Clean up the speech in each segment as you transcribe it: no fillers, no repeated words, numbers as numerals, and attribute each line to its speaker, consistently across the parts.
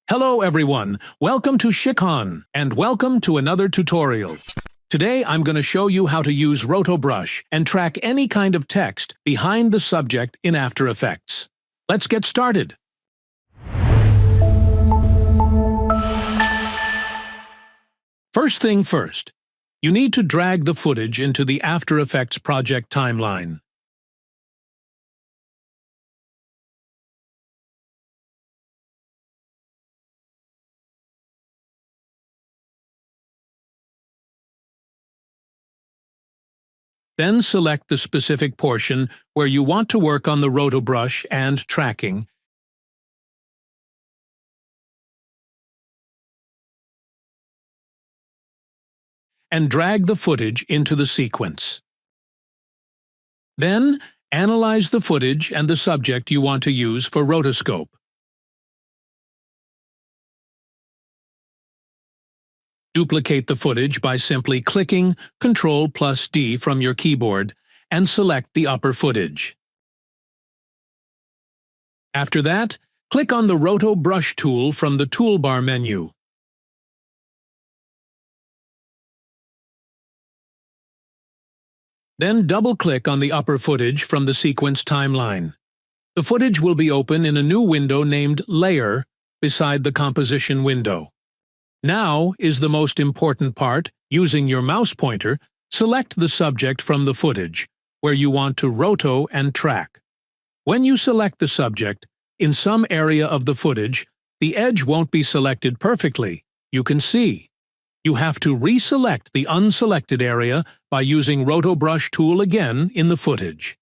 Speaker 1: Hello everyone, welcome to Sikkhon, and welcome to another tutorial. Today I'm going to show you how to use Rotobrush and track any kind of text behind the subject in After Effects. Let's get started. First thing first, you need to drag the footage into the After Effects project timeline. Then select the specific portion where you want to work on the Rotobrush and tracking, and drag the footage into the sequence. Then, analyze the footage and the subject you want to use for rotoscope. Duplicate the footage by simply clicking Ctrl+D from your keyboard and select the upper footage. After that, click on the Rotobrush tool from the toolbar menu. Then double-click on the upper footage from the sequence timeline. The footage will be open in a new window named Layer beside the composition window. Now is the most important part. Using your mouse pointer, select the subject from the footage, where you want to roto and track. When you select the subject, in some area of the footage, the edge won't be selected perfectly. You can see. You have to reselect the unselected area by using Rotobrush tool again in the footage.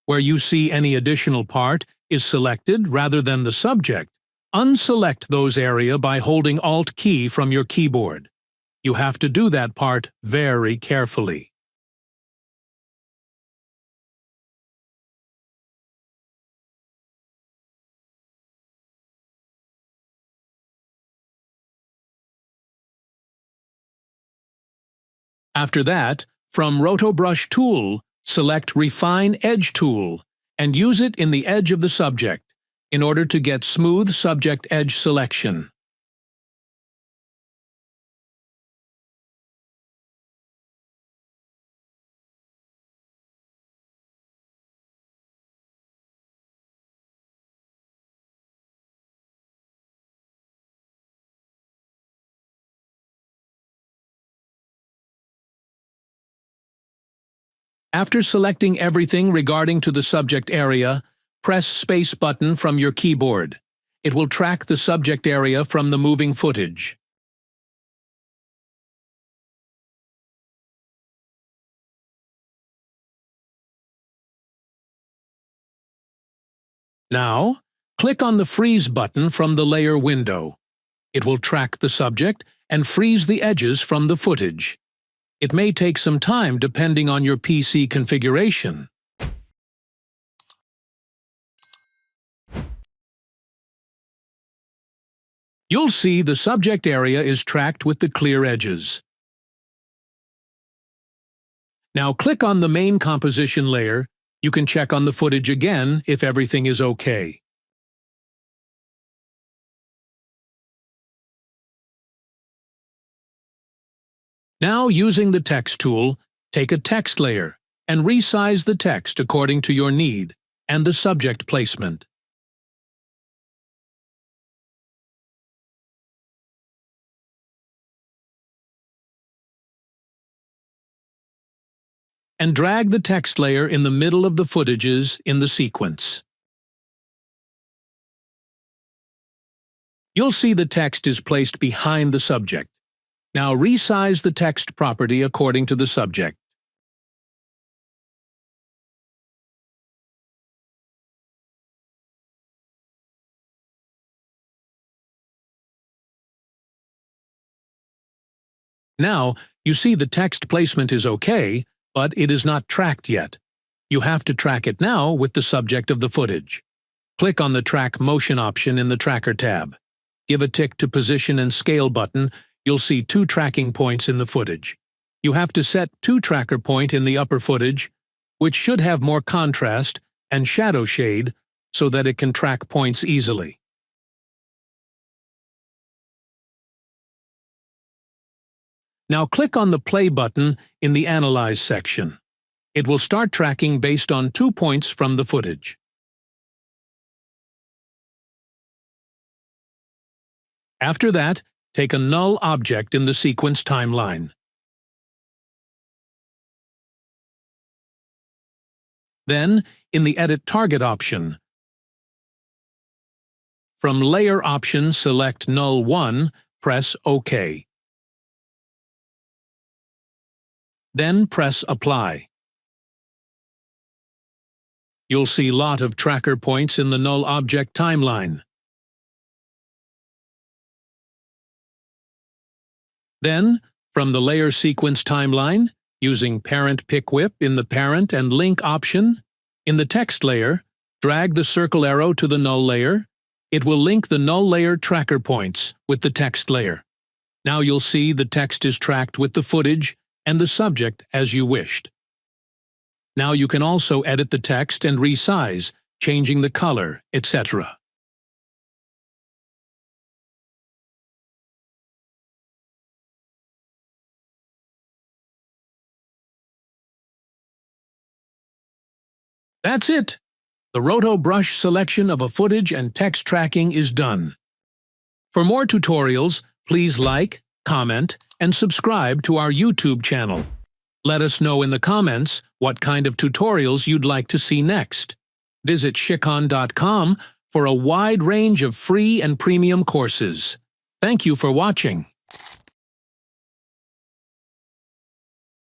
Speaker 1: Where you see any additional part is selected rather than the subject, unselect those area by holding Alt key from your keyboard. You have to do that part very carefully. After that, from Rotobrush tool, select Refine Edge tool and use it in the edge of the subject in order to get smooth subject edge selection. After selecting everything regarding to the subject area, press Space button from your keyboard. It will track the subject area from the moving footage. Now, click on the Freeze button from the Layer window. It will track the subject and freeze the edges from the footage. It may take some time depending on your PC configuration. You'll see the subject area is tracked with the clear edges. Now click on the main composition layer. You can check on the footage again if everything is okay. Now, using the text tool, take a text layer and resize the text according to your need and the subject placement. And drag the text layer in the middle of the footages in the sequence. You'll see the text is placed behind the subject. Now resize the text property according to the subject. Now, you see the text placement is okay, but it is not tracked yet. You have to track it now with the subject of the footage. Click on the Track Motion option in the Tracker tab. Give a tick to Position and Scale button. You'll see two tracking points in the footage. you have to set to tracker point in the upper footage, which should have more contrast and shadow shade so that it can track points easily. Now click on the Play button in the Analyze section. It will start tracking based on 2 points from the footage. After that, take a null object in the sequence timeline. Then, in the Edit Target option, from Layer option select Null 1, press OK. Then press Apply. You'll see a lot of tracker points in the null object timeline. Then, from the Layer Sequence timeline, using Parent Pick Whip in the Parent and Link option, in the text layer, drag the circle arrow to the null layer. It will link the null layer tracker points with the text layer. Now you'll see the text is tracked with the footage and the subject as you wished. Now you can also edit the text and resize, changing the color, etc. That's it! The Rotobrush selection of a footage and text tracking is done. For more tutorials, please like, comment, and subscribe to our YouTube channel. Let us know in the comments what kind of tutorials you'd like to see next. Visit Sikkhon.com for a wide range of free and premium courses. Thank you for watching.